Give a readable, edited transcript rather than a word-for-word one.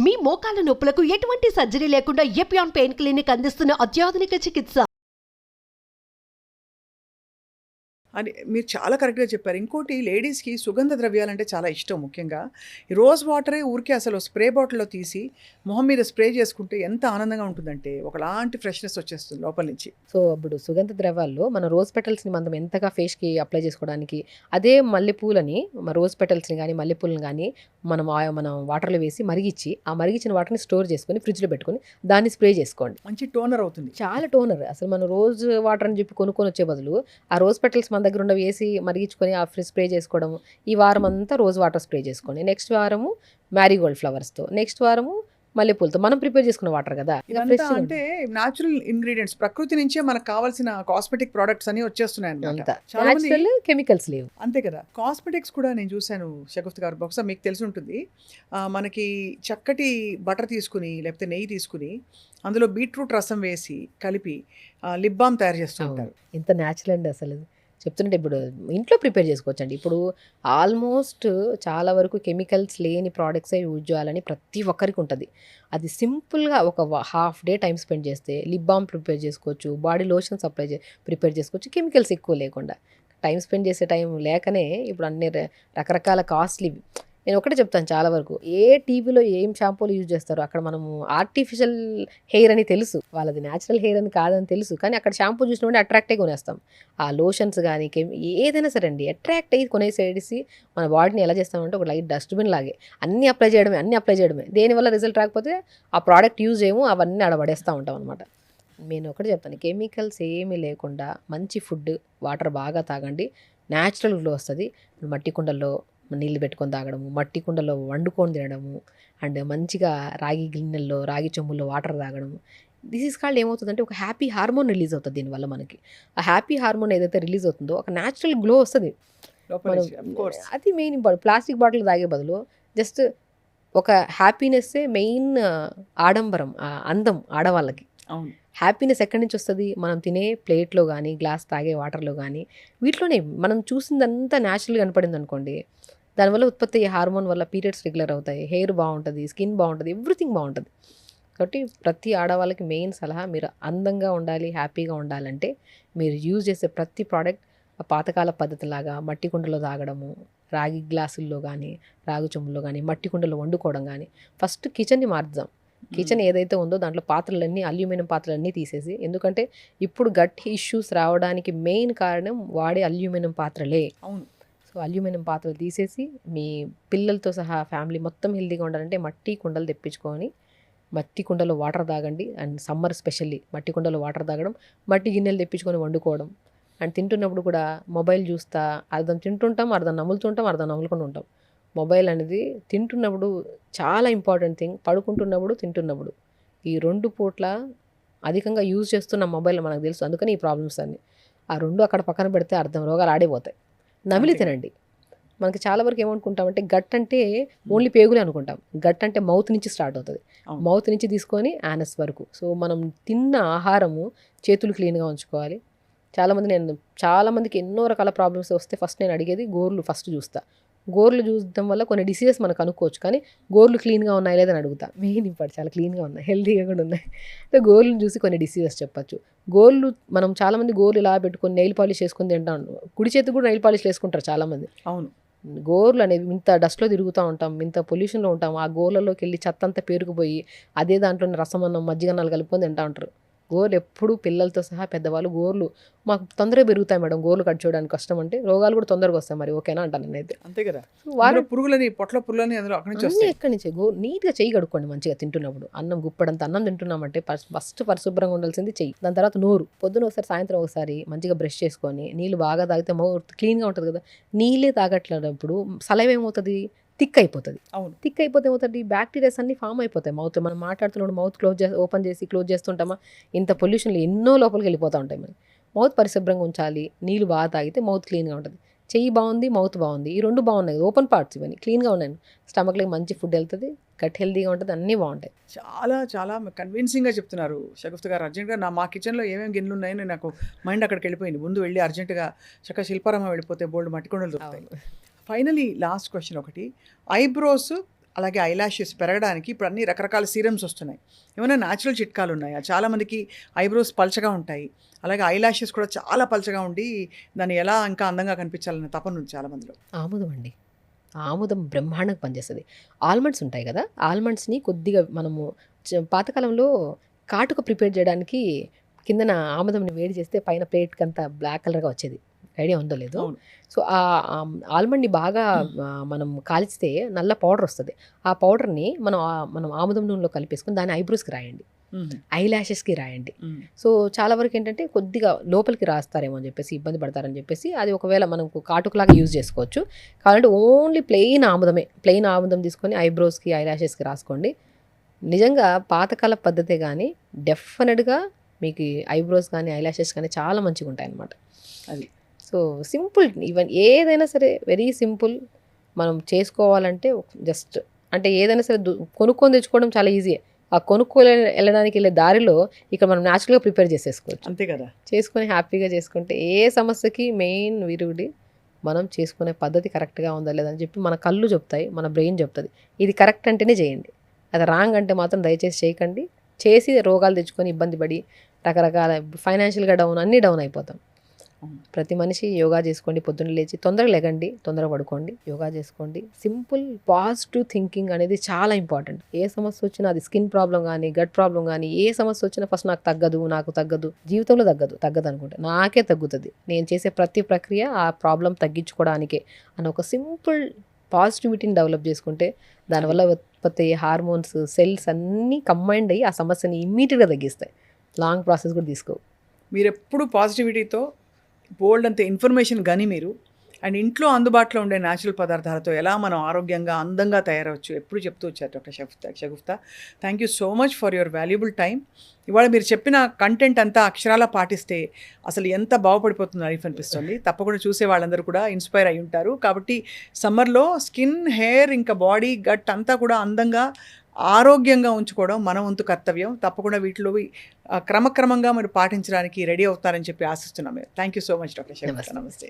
మీ మోకాల నొప్పులకు ఎటువంటి సర్జరీ లేకుండా ఎపియాన్ పెయిన్ క్లినిక్ అందిస్తున్న అత్యాధునిక చికిత్స. అని మీరు చాలా కరెక్ట్‌గా చెప్పారు. ఇంకోటి లేడీస్‌కి సుగంధ ద్రవ్యాలంటే చాలా ఇష్టం ముఖ్యంగా. ఈ రోజ్ వాటరే ఊరికే అసలు స్ప్రే బాటిల్‌లో తీసి మొహం మీద స్ప్రే చేసుకుంటే ఎంత ఆనందంగా ఉంటుందంటే ఒకలాంటి ఫ్రెష్‌నెస్ వచ్చేస్తుంది లోపల నుంచి. సో అప్పుడు సుగంధ ద్రవ్యాల్లో మన రోజ్ పెటల్స్ని మనం ఎంతగా ఫేస్కి అప్లై చేసుకోవడానికి అదే మల్లెపూలని రోజ్ పెటల్స్ని కానీ మల్లెపూలను కానీ మనం వాటర్లో వేసి మరిగించి ఆ మరిగించిన వాటర్ని స్టోర్ చేసుకొని ఫ్రిడ్జ్లో పెట్టుకొని దాన్ని స్ప్రే చేసుకోండి. మంచి టోనర్ అవుతుంది. చాలా టోనర్. అసలు మనం రోజ్ వాటర్ అని చెప్పి కొనుక్కొని వచ్చే బదులు ఆ రోజ్ పెటల్స్ మన దగ్గర ఉన్న వేసి మరిగించుకొని ఆ స్ప్రే చేసుకోవడము. ఈ వారం అంతా రోజ్ వాటర్ స్ప్రే చేసుకోండి. నెక్స్ట్ వారము మ్యారీగోల్డ్ ఫ్లవర్స్తో, నెక్స్ట్ వారము మల్లెపూలతో మనం ప్రిపేర్ చేసుకున్న వాటర్ కదా. ఇదంతా అంటే న్యాచురల్ ఇంగ్రీడియంట్స్, ప్రకృతి నుంచే మనకు కావాల్సిన కాస్మెటిక్ ప్రొడక్ట్స్ అని వచ్చేస్తున్నాయి అన్నమాట. చాలా మంది న్యాచురల్, కెమికల్స్ లేవు. అంతే కదా. కాస్మెటిక్స్ కూడా నేను చూశాను షగుఫ్తా గారు, బహుశా మీకు తెలిసి ఉంటుంది. మనకి చక్కటి బటర్ తీసుకుని లేకపోతే నెయ్యి తీసుకుని అందులో బీట్రూట్ రసం వేసి కలిపి లిప్ బామ్ తయారు చేస్తూ ఉంటారు. ఎంత న్యాచురల్ అండి అసలు. చెప్తుంటే ఇప్పుడు ఇంట్లో ప్రిపేర్ చేసుకోవచ్చండి. ఇప్పుడు ఆల్మోస్ట్ చాలా వరకు కెమికల్స్ లేని ప్రోడక్ట్సే యూజ్ చేయాలని ప్రతి ఒక్కరికి ఉంటుంది. అది సింపుల్గా ఒక హాఫ్ డే టైం స్పెండ్ చేస్తే లిప్ బామ్ ప్రిపేర్ చేసుకోవచ్చు, బాడీ లోషన్స్ ప్రిపేర్ చేసుకోవచ్చు, కెమికల్స్ ఎక్కువ లేకుండా. టైం స్పెండ్ చేసే టైం లేకనే ఇప్పుడు అన్ని రకరకాల కాస్ట్లీ. నేను ఒకటే చెప్తాను, చాలా వరకు ఏ టీవీలో ఏం షాంపూలు యూజ్ చేస్తారో అక్కడ మనము ఆర్టిఫిషియల్ హెయిర్ అని తెలుసు, వాళ్ళది న్యాచురల్ హెయిర్ అని కాదని తెలుసు, కానీ అక్కడ షాంపూ చూసినప్పుడు అట్రాక్ట్ అయ్యి కొనేస్తాం. ఆ లోషన్స్ కానీ ఏదైనా సరే అండి అట్రాక్ట్ అయ్యి కొనేసేసి మన బాడీని ఎలా చేస్తామంటే ఒక లైట్ డస్ట్బిన్ లాగే అన్నీ అప్లై చేయడమే. దేనివల్ల రిజల్ట్ రాకపోతే ఆ ప్రోడక్ట్ యూజ్ చేయము, అవన్నీ ఆడబడేస్తూ ఉంటాం అనమాట. నేను ఒకటి చెప్తాను, కెమికల్స్ ఏమీ లేకుండా మంచి ఫుడ్, వాటర్ బాగా తాగండి, న్యాచురల్ గ్లో వస్తుంది. మట్టి కుండల్లో నీళ్ళు పెట్టుకొని తాగడము, మట్టి కుండలో వండుకొని తినడము, అండ్ మంచిగా రాగి గిన్నెల్లో రాగి చెంబుల్లో వాటర్ తాగడము. దిస్ ఈజ్ కాల్డ్ ఏమవుతుందంటే ఒక హ్యాపీ హార్మోన్ రిలీజ్ అవుతుంది. దీనివల్ల మనకి ఆ హ్యాపీ హార్మోన్ ఏదైతే రిలీజ్ అవుతుందో ఒక న్యాచురల్ గ్లో వస్తుంది. అది మెయిన్ ఇంపార్టెంట్. ప్లాస్టిక్ బాటిల్ తాగే బదులు జస్ట్ ఒక హ్యాపీనెస్సే మెయిన్ ఆడంబరం, అందం ఆడవాళ్ళకి. హ్యాపీనెస్ ఎక్కడి నుంచి వస్తుంది? మనం తినే ప్లేట్లో కానీ, గ్లాస్ తాగే వాటర్లో కానీ, వీటిలోనే మనం చూసిందంతా న్యాచురల్గా కనపడింది అనుకోండి, దానివల్ల ఉత్పత్తి అయ్యే హార్మోన్ వల్ల పీరియడ్స్ రెగ్యులర్ అవుతాయి, హెయిర్ బాగుంటుంది, స్కిన్ బాగుంటుంది, ఎవ్రీథింగ్ బాగుంటుంది. కాబట్టి ప్రతి ఆడవాళ్ళకి మెయిన్ సలహా, మీరు అందంగా ఉండాలి, హ్యాపీగా ఉండాలంటే మీరు యూజ్ చేసే ప్రతి ప్రోడక్ట్ ఆ పాతకాల పద్ధతిలాగా మట్టి కుండలో తాగడము, రాగి గ్లాసుల్లో కానీ, రాగి చెంబుల్లో కానీ, మట్టి కుండలో వండుకోవడం కానీ. ఫస్ట్ కిచెన్ని మార్చుదాం. కిచెన్ ఏదైతే ఉందో దాంట్లో పాత్రలన్నీ అల్యూమినియం పాత్రలన్నీ తీసేసి, ఎందుకంటే ఇప్పుడు గట్ ఇష్యూస్ రావడానికి మెయిన్ కారణం వాడే అల్యూమినియం పాత్రలే. అవును. సో అల్యూమినియం పాత్రలు తీసేసి మీ పిల్లలతో సహా ఫ్యామిలీ మొత్తం హెల్తీగా ఉండాలంటే మట్టి కుండలు తెప్పించుకొని మట్టి కుండలో వాటర్ తాగండి. అండ్ సమ్మర్ స్పెషల్లీ మట్టి కుండలో వాటర్ తాగడం, మట్టి గిన్నెలు తెప్పించుకొని వండుకోవడం. అండ్ తింటున్నప్పుడు కూడా మొబైల్ చూస్తా అర్థం తింటుంటాం, అర్థం నములుతుంటాం, అర్థం నములుకుండా ఉంటాం. మొబైల్ అనేది తింటున్నప్పుడు చాలా ఇంపార్టెంట్ థింగ్, పడుకుంటున్నప్పుడు, తింటున్నప్పుడు ఈ 2 పూట్ల అధికంగా యూజ్ చేస్తున్న మొబైల్ మనకు తెలుసు. అందుకని ఈ ప్రాబ్లమ్స్ అన్నీ. ఆ 2 అక్కడ పక్కన పెడితే అర్థం రోగాలు ఆడిపోతాయి. నమిలి తినండి. మనకి చాలా వరకు ఏమనుకుంటామంటే గట్ అంటే ఓన్లీ పేగులే అనుకుంటాం. గట్ అంటే మౌత్ నుంచి స్టార్ట్ అవుతుంది. మౌత్ నుంచి తీసుకొని యానస్ వరకు. సో మనం తిన్న ఆహారము చేతులు క్లీన్గా ఉంచుకోవాలి. చాలామందికి ఎన్నో రకాల ప్రాబ్లమ్స్ వస్తే ఫస్ట్ నేను అడిగేది గోర్లు ఫస్ట్ చూస్తా. గోర్లు చూడడం వల్ల కొన్ని డిసీజెస్ మనకు అనుకోవచ్చు, కానీ గోర్లు క్లీన్గా ఉన్నాయి లేదని అడుగుతా. మెయిన్ ఇంపార్టెంట్, చాలా క్లీన్గా ఉన్నాయి, హెల్తీగా కూడా ఉన్నాయి. అంటే గోర్లను చూసి కొన్ని డిసీజెస్ చెప్పచ్చు. గోర్లు మనం చాలామంది గోర్లు ఇలా పెట్టుకొని నెయిల్ పాలిష్ చేసుకొని తింటాం. కుడి చేతికి కూడా నెయిల్ పాలిష్ వేసుకుంటారు చాలామంది. అవును. గోర్లు అనేవి ఇంత డస్ట్లో తిరుగుతూ ఉంటాం, ఇంత పొల్యూషన్లో ఉంటాం, ఆ గోర్లలోకి వెళ్ళి చెత్త అంతా పేరుకుపోయి అదే దాంట్లోనే రసమన్నం మజ్జిగన్నాలు కలుపుకొని తింటూ ఉంటారు. గోర్లు ఎప్పుడు పిల్లలతో సహా పెద్దవాళ్ళు గోర్లు మాకు తొందరగా పెరుగుతాయి మేడం, గోర్లు కట్ చేయడానికి కష్టం అంటే రోగాలు కూడా తొందరగా వస్తాయి. మరి ఓకేనా అంటాను నేనైతే. అంతే కదా. వారు పురుగులని పొట్ల పురుగులని అందులో అక్కడి నుంచి వస్తాయి. ఎక్కడి నుంచి నీట్గా చెయ్యి కడుక్కోండి మంచిగా. తింటున్నప్పుడు అన్నం గుప్పడంత అన్నం తింటున్నామంటే ఫస్ట్ పరిశుభ్రంగా ఉండాల్సింది చెయ్యి, దాని తర్వాత నోరు. పొద్దున ఒకసారి సాయంత్రం ఒకసారి మంచిగా బ్రష్ చేసుకొని నీళ్ళు బాగా తాగితే మౌత్ క్లీన్గా ఉంటుంది కదా. నీళ్ళే తాగట్లేనప్పుడు సలైవ ఏమవుతుంది? థిక్ అయిపోతుంది. అవును. థిక్ అయిపోతే ఏమవుతుంది? బ్యాక్టీరియాస్ అన్ని ఫామ్ అయిపోతాయి మౌత్. మనం మాట్లాడుతున్నప్పుడు మౌత్ ఓపెన్ చేసి క్లోజ్ చేస్తుంటామా? ఇంత పొల్యూషన్లో ఎన్నో లోపలికి వెళ్ళిపోతూ ఉంటాయి. మనం మౌత్ పరిశుభ్రంగా ఉంచాలి, నీళ్ళు బాగా తాగితే మౌత్ క్లీన్గా ఉంటుంది. చెయ్యి బాగుంది, మౌత్ బాగుంది, ఈ 2 బాగున్నాయి, ఓపెన్ పార్ట్స్ ఇవన్నీ క్లీన్గా ఉన్నాయి, స్టమక్లోకి మంచి ఫుడ్ వెళ్తుంది, గట్ హెల్తీగా ఉంటుంది, అన్నీ బాగుంటాయి. చాలా చాలా కన్విన్సింగ్గా చెప్తున్నారు షగుఫ్తా గారు. అర్జెంట్గా మా కిచెన్లో ఏమేమి గిన్నెలు ఉన్నాయని నాకు మైండ్ అక్కడికి వెళ్ళిపోయింది. ముందు వెళ్ళి అర్జెంటుగా చక్కగా శిల్పారామ వెళ్ళిపోతే బోల్డ్ మట్టి కొండలు దొరుకుతాయి. ఫైనలీ లాస్ట్ క్వశ్చన్ ఒకటి, ఐబ్రోస్ అలాగే ఐలాషెస్ పెరగడానికి ఇప్పుడు అన్ని రకరకాల సీరమ్స్ వస్తున్నాయి. ఏమైనా న్యాచురల్ చిట్కాలు ఉన్నాయా? చాలామందికి ఐబ్రోస్ పల్చగా ఉంటాయి, అలాగే ఐలాషెస్ కూడా చాలా పల్చగా ఉండి దాన్ని ఎలా ఇంకా అందంగా కనిపించాలనే తపన ఉంది చాలామందిలో. ఆముదం అండి. ఆముదం బ్రహ్మాండంగా పనిచేస్తుంది. ఆల్మండ్స్ ఉంటాయి కదా, ఆల్మండ్స్ని కొద్దిగా మనము పాతకాలంలో కాటుక ప్రిపేర్ చేయడానికి కిందన ఆముదంని వేడి చేస్తే పైన ప్లేట్కి అంతా బ్లాక్ కలర్గా వచ్చేది. ఐడియా ఉందో లేదో. అవును. సో ఆ ఆల్మండ్ని బాగా మనం కాల్చితే నల్ల పౌడర్ వస్తుంది. ఆ పౌడర్ని మనం ఆముదం నూనెలో కలిపేసుకొని దాన్ని ఐబ్రోస్కి రాయండి, ఐ ల్యాషెస్కి రాయండి. సో చాలా వరకు ఏంటంటే కొద్దిగా లోపలికి రాస్తారేమో అని చెప్పేసి, ఇబ్బంది పడతారని చెప్పేసి అది ఒకవేళ మనం కాటుకలాగా యూజ్ చేసుకోవచ్చు. కావాలంటే ఓన్లీ ప్లెయిన్ ఆముదం తీసుకొని ఐబ్రోస్కి ఐ ల్యాషెస్కి రాసుకోండి. నిజంగా పాతకాల పద్ధతే కానీ డెఫినెట్గా మీకు ఐబ్రోస్ కానీ ఐ ల్యాషెస్ కానీ చాలా మంచిగా ఉంటాయి అన్నమాట. అది సో సింపుల్, ఈవెన్ ఏదైనా సరే వెరీ సింపుల్. మనం చేసుకోవాలంటే జస్ట్ అంటే ఏదైనా సరే కొనుక్కొని తెచ్చుకోవడం చాలా ఈజీ. ఆ కొనుక్కొని వెళ్ళడానికి వెళ్ళే దారిలో ఇక్కడ మనం న్యాచురల్గా ప్రిపేర్ చేసేసుకోవచ్చు. అంతే కదా. చేసుకొని హ్యాపీగా చేసుకుంటే ఏ సమస్యకి మెయిన్ విరుగుడి మనం చేసుకునే పద్ధతి కరెక్ట్గా ఉందా లేదని చెప్పి మన కళ్ళు చెప్తాయి, మన బ్రెయిన్ చెప్తుంది. ఇది కరెక్ట్ అంటేనే చేయండి, అది రాంగ్ అంటే మాత్రం దయచేసి చేయకండి. చేసి రోగాలు తెచ్చుకొని ఇబ్బంది పడి రకరకాల ఫైనాన్షియల్గా అన్నీ డౌన్ అయిపోతాం. ప్రతి మనిషి యోగా చేసుకోండి, పొద్దున్న లేచి తొందరగా లేగండి, తొందరగా పడుకోండి, యోగా చేసుకోండి. సింపుల్ పాజిటివ్ థింకింగ్ అనేది చాలా ఇంపార్టెంట్. ఏ సమస్య వచ్చినా, అది స్కిన్ ప్రాబ్లం కానీ గట్ ప్రాబ్లం కానీ ఏ సమస్య వచ్చినా ఫస్ట్ నాకు తగ్గదు, జీవితంలో తగ్గదు అనుకుంటే నాకే తగ్గుతుంది, నేను చేసే ప్రతి ప్రక్రియ ఆ ప్రాబ్లం తగ్గించుకోవడానికే అని ఒక సింపుల్ పాజిటివిటీని డెవలప్ చేసుకుంటే దానివల్ల ఉత్పత్తి హార్మోన్స్, సెల్స్ అన్నీ కంబైండ్ అయ్యి ఆ సమస్యని ఇమ్మీడియట్గా తగ్గిస్తాయి. లాంగ్ ప్రాసెస్ కూడా తీసుకో. మీరు ఎప్పుడు పాజిటివిటీతో బోల్డ్ అంత ఇన్ఫర్మేషన్ కానీ మీరు అండ్ ఇంట్లో అందుబాటులో ఉండే న్యాచురల్ పదార్థాలతో ఎలా మనం ఆరోగ్యంగా అందంగా తయారవచ్చు ఎప్పుడు చెప్తూ వచ్చారు doctor Shagufta. Thank you so much for your valuable time. ఇవాళ మీరు చెప్పిన కంటెంట్ అంతా అక్షరాలా పాటిస్తే అసలు ఎంత బాగుపడిపోతుందో లైఫ్ అనిపిస్తుంది. తప్పకుండా చూసే వాళ్ళందరూ కూడా ఇన్స్పైర్ అయి ఉంటారు. కాబట్టి సమ్మర్లో స్కిన్, హెయిర్, ఇంకా బాడీ, గట్ అంతా కూడా అందంగా ఆరోగ్యంగా ఉంచుకోవడం మన వంతు కర్తవ్యం. తప్పకుండా వీటిలో క్రమక్రమంగా మీరు పాటించడానికి రెడీ అవుతారని చెప్పి ఆశిస్తున్నాం. Thank you so much doctor Shagufta. నమస్తే.